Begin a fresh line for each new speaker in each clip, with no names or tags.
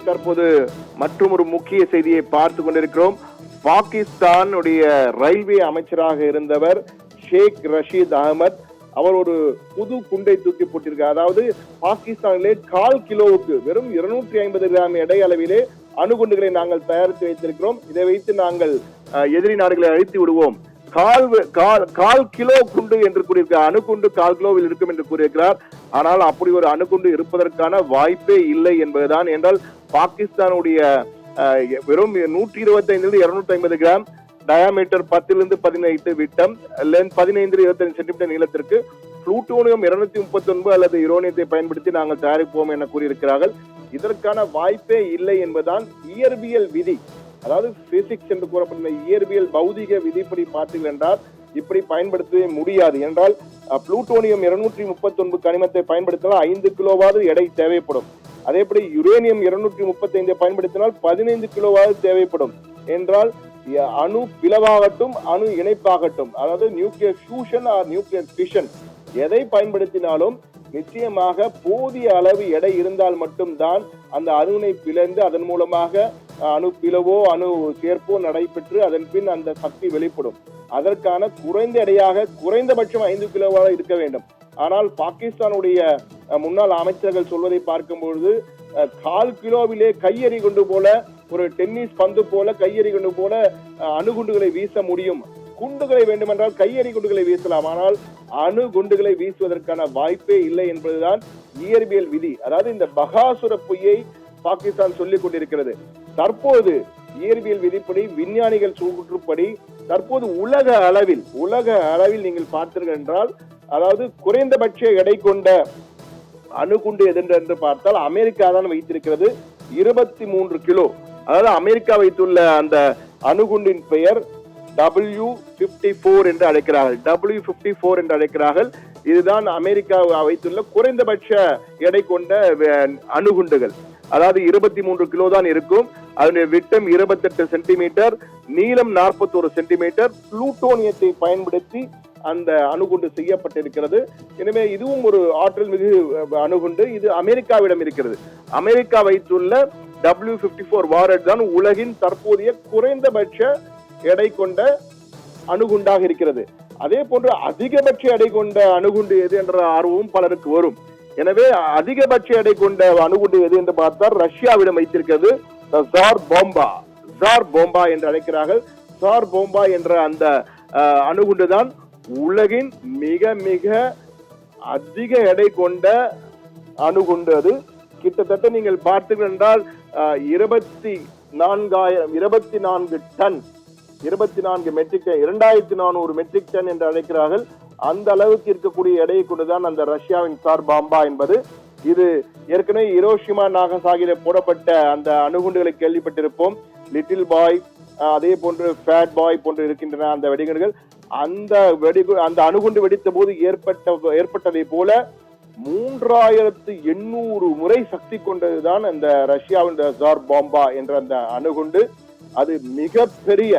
தற்போது மற்றும் ஒரு முக்கிய செய்தியை பார்த்து கொண்டிருக்கிறோம். பாகிஸ்தானுடைய ரயில்வே அமைச்சராக இருந்தவர் ஷேக் ரஷீத் அகமது அவர் ஒரு புது குண்டை தூக்கி போட்டிருக்கார். அதாவது பாகிஸ்தானிலே 1/4 கிலோவுக்கு வெறும் 250 கிராம் எடை அளவிலே அணுகுண்டுகளை நாங்கள் தயாரித்து வைத்திருக்கிறோம். இதை வைத்து நாங்கள் எதிரி நாடுகளை அழித்து விடுவோம். 1/4 கிலோ குண்டு என்று கூறியிருக்கிறார். அணுகுண்டு 1/4 கிலோவில் இருக்கும் என்று கூறியிருக்கிறார். ஆனால் அப்படி ஒரு அணுகுண்டு இருப்பதற்கான வாய்ப்பே இல்லை என்பதுதான். என்றால் பாகிஸ்தானுடைய வெறும் 125 250 கிராம் டயாமீட்டர் 10 18 விட்டம், லென்த் 15 25 சென்டிமீட்டர் நீளத்திற்கு புளூட்டோனியம் 239 அல்லது யுரேனியத்தை பயன்படுத்தி நாங்கள் தயாரிப்போம் என கூறியிருக்கிறார்கள். இதற்கான வாய்ப்பே இல்லை என்பதுதான் இயற்பியல் விதி. அதாவது பிசிக்ஸ் என்று கூறப்பட்ட இயற்பியல் பௌதிக விதிப்படி பார்த்தீர்கள் என்றால் இப்படி பயன்படுத்தவே முடியாது. என்றால் புளூட்டோனியம் 239 கனிமத்தை பயன்படுத்தினால் 5 கிலோவாவது எடை தேவைப்படும். அதேபடி யுரேனியம் 235 பயன்படுத்தினால் 15 கிலோவாவது தேவைப்படும். என்றால் அணு பிளவாகட்டும் அணு இணைப்பாகட்டும், அதாவது nuclear fusion or nuclear fission, எதை பயன்படுத்தினாலும் நிச்சயமாக போதிய அளவு எடை இருந்தால் மட்டும்தான் அந்த அணுவினை பிளந்து அதன் மூலமாக அணு பிளவோ அணு சேர்ப்போ நடைபெற்று அதன் பின் அந்த சக்தி வெளிப்படும். அதற்கான குறைந்த எடையாக குறைந்தபட்சம் 5 கிலோவாக இருக்க வேண்டும். ஆனால் பாகிஸ்தானுடைய முன்னாள் அமைச்சர்கள் சொல்வதை பார்க்கும்பொழுது 1/4 கிலோவிலே கையெறி குண்டு போல, ஒரு டென்னிஸ் பந்து போல கையெறி குண்டு போல அணுகுண்டுகளை வீச முடியும். குண்டுகளை வேண்டுமென்றால் கையெறி குண்டுகளை வீசலாம், ஆனால் அணு குண்டுகளை வீசுவதற்கான வாய்ப்பே இல்லை என்பதுதான் இயற்பியல் விதி. அதாவது இந்த பகாசுர பொய்யை பாகிஸ்தான் சொல்லிக் கொண்டிருக்கிறது. தற்போது இயற்பியல் விதிப்படி விஞ்ஞானிகள் சுற்றுப்படி தற்போது உலக அளவில் நீங்கள் பார்த்தீர்கள் என்றால், அதாவது குறைந்தபட்ச எடை கொண்ட அணுகுண்டு எதென்று பார்த்தால் அமெரிக்கா தான் வைத்திருக்கிறது 23 கிலோ. அதாவது அமெரிக்கா வைத்துள்ள அந்த அணுகுண்டின் பெயர் W54 என்று அழைக்கிறார்கள். W54 என்று அழைக்கிறார்கள். இதுதான் அமெரிக்கா வைத்துள்ள குறைந்தபட்ச எடை கொண்ட அணுகுண்டுகள். அதாவது 23 கிலோ தான் இருக்கும். அதனுடைய விட்டம் 28 சென்டிமீட்டர், நீளம் 41 சென்டிமீட்டர். புளூட்டோனியத்தை பயன்படுத்தி அந்த அணுகுண்டு செய்யப்பட்டிருக்கிறது. எனவே இதுவும் ஒரு ஆற்றல் மிகு அணுகுண்டு. இது அமெரிக்காவிடம் இருக்கிறது. அமெரிக்கா வைத்துள்ள W54 வாரட் தான் உலகின் தற்போதைய குறைந்தபட்ச எடை கொண்ட அணுகுண்டாக இருக்கிறது. அதே போன்று அதிகபட்ச எடை கொண்ட அணுகுண்டு எது என்ற ஆர்வமும் பலருக்கு வரும். எனவே அதிகபட்ச எடை கொண்ட அணுகுண்டு எது என்று பார்த்தால் ரஷ்யாவிடம் வைத்திருக்கிறது ஜார் போம்பா என்று அழைக்கிறார்கள். ஜார் போம்பா என்ற அந்த அணுகுண்டு தான் உலகின் மிக மிக அதிக எடை கொண்ட அணுகுண்டு. அது கிட்டத்தட்ட நீங்கள் பார்த்தீர்கள் என்றால் 24 ton, 24 metric ton, 2400 metric ton என்று அழைக்கிறார்கள். அந்த அளவுக்கு இருக்கக்கூடிய எடையை கொண்டுதான் அந்த ரஷ்யாவின் ஜார் போம்பா என்பது. இது ஏற்கனவே ஹிரோஷிமா நாகசாகில போடப்பட்ட அந்த அணுகுண்டுகளை கேள்விப்பட்டிருப்போம். லிட்டில் பாய், அதே போன்று ஃபேட் பாய் போன்று இருக்கின்றன அந்த வெடிகுண்டுகள். அந்த அணுகுண்டு வெடித்த போது ஏற்பட்டதை போல 3800 முறை சக்தி கொண்டதுதான் அந்த ரஷ்யாவின் ஜார் போம்பா என்ற அந்த அணுகுண்டு. அது மிகப்பெரிய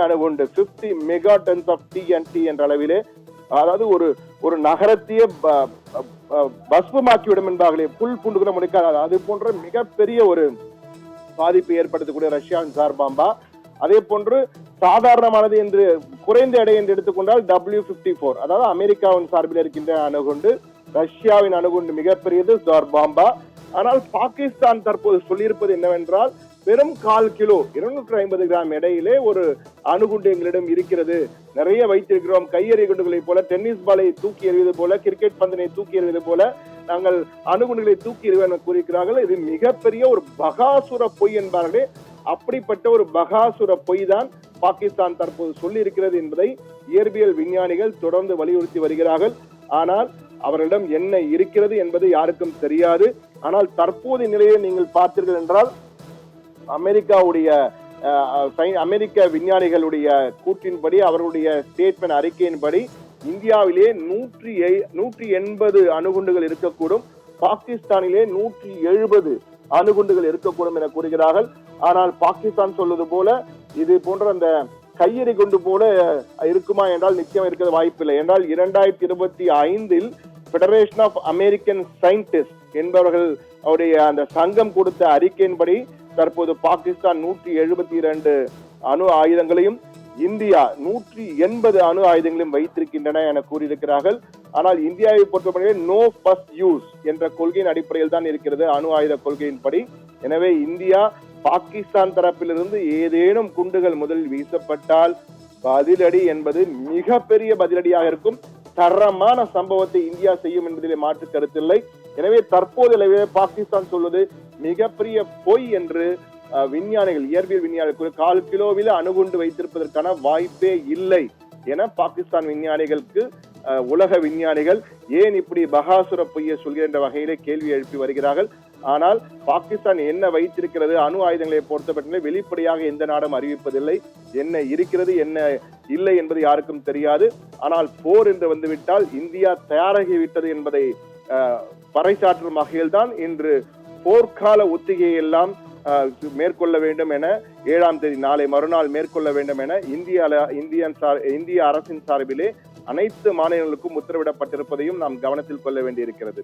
அணுகுண்டு. 50 மெகா டன்ஸ் ஆஃப் TNT என்ற அளவிலே, அதாவது ஒரு நகரத்தையே பஸ்பமாக்கிவிடும் என்பார்களே, புல் பூண்டு கூட முடிக்காது, அது போன்ற மிகப்பெரிய ஒரு பாதிப்பை ஏற்படுத்தக்கூடிய ரஷ்யாவின் ஜார் போம்பா. அதே போன்று சாதாரணமானது என்று குறைந்த எடை என்று எடுத்துக்கொண்டால் W54, அதாவது அமெரிக்காவின் சார்பில் இருக்கின்ற அணுகுண்டு. ரஷ்யாவின் அணுகுண்டு மிகப்பெரியது ஜார் போம்பா. ஆனால் பாகிஸ்தான் தற்போது சொல்லியிருப்பது என்னவென்றால், வெறும் 1/4 கிலோ 250 கிராம் எடையிலே ஒரு அணுகுண்டு எங்களிடம் இருக்கிறது, நிறைய வைத்திருக்கிறோம். கையெறி குண்டுகளை போல, டென்னிஸ் பாலை தூக்கி எறிவது போல, கிரிக்கெட் பந்தினை தூக்கி எறிவது போல நாங்கள் அணுகுண்டுகளை தூக்கி எறிவென கூறுகிறார்கள். இது மிகப்பெரிய ஒரு பகாசுர பொய் என்பார்களே, அப்படிப்பட்ட ஒரு பகாசுர பொய் தான் பாகிஸ்தான் தற்போது சொல்லி இருக்கிறது என்பதை இயற்பியல் விஞ்ஞானிகள் தொடர்ந்து வலியுறுத்தி வருகிறார்கள். ஆனால் அவர்களிடம் என்ன இருக்கிறது என்பது யாருக்கும் தெரியாது. ஆனால் தற்போதைய நிலையை நீங்கள் பார்த்தீர்கள் என்றால், அமெரிக்க விஞ்ஞானிகளுடைய கூற்றின்படி, அவர்களுடைய ஸ்டேட்மெண்ட் அறிக்கையின்படி இந்தியாவிலே 180 அணுகுண்டுகள் இருக்கக்கூடும், பாகிஸ்தானிலே 170 அணுகுண்டுகள் இருக்கக்கூடும் என கூறுகிறார்கள். ஆனால் பாகிஸ்தான் சொல்வது போல இது போன்ற அந்த கையெறி குண்டு போல இருக்குமா என்றால் நிச்சயம் இருக்கிறது வாய்ப்பில்லை. என்றால் 2025 ஃபெடரேஷன் ஆஃப் அமெரிக்கன் சயின்டிஸ்ட் என்பவர்கள் அவருடைய அந்த சங்கம் கொடுத்த அறிக்கையின்படி தற்போது பாகிஸ்தான் 172 அணு ஆயுதங்களையும் இந்தியா 180 அணு ஆயுதங்களையும் வைத்திருக்கின்றன என கூறியிருக்கிறார்கள். ஆனால் இந்தியாவை பொறுத்தவரை நோ ஃபர்ஸ்ட் யூஸ் என்ற கொள்கையின் அடிப்படையில் தான் இருக்கிறது அணு ஆயுத கொள்கையின்படி. எனவே இந்தியா பாகிஸ்தான் தரப்பிலிருந்து ஏதேனும் குண்டுகள் முதலில் வீசப்பட்டால் பதிலடி என்பது மிகப்பெரிய பதிலடியாக இருக்கும். தரமான சம்பவத்தை இந்தியா செய்யும் என்பதிலே மாற்று கருத்தில்லை. எனவே தற்போது பாகிஸ்தான் சொல்வது மிகப்பெரிய பொய் என்று விஞ்ஞானிகள், இயற்பியல் விஞ்ஞானிகள் 1/4 கிலோவில் அணுகுண்டு வைத்திருப்பதற்கான வாய்ப்பே இல்லை என பாகிஸ்தான் விஞ்ஞானிகளுக்கு உலக விஞ்ஞானிகள் ஏன் இப்படி பகாசுர பொய்யை சொல்கின்ற வகையிலே கேள்வி எழுப்பி வருகிறார்கள். ஆனால் பாகிஸ்தான் என்ன வைத்திருக்கிறது அணு ஆயுதங்களை பொறுத்தப்பட்ட வெளிப்படையாக எந்த நாடும் அறிவிப்பதில்லை. என்ன இருக்கிறது என்ன இல்லை என்பது யாருக்கும் தெரியாது. ஆனால் போர் என்று வந்துவிட்டால் இந்தியா தயாராகிவிட்டது என்பதை பறைசாற்றும் வகையில் தான் இன்று போர்க்கால ஒத்திகையை எல்லாம் மேற்கொள்ள வேண்டும் என 7ஆம் தேதி நாளை மறுநாள் மேற்கொள்ள வேண்டும் என இந்திய அரசின் சார்பிலே அனைத்து மாநிலங்களுக்கும் உத்தரவிடப்பட்டிருப்பதையும் நாம் கவனத்தில் கொள்ள வேண்டியிருக்கிறது.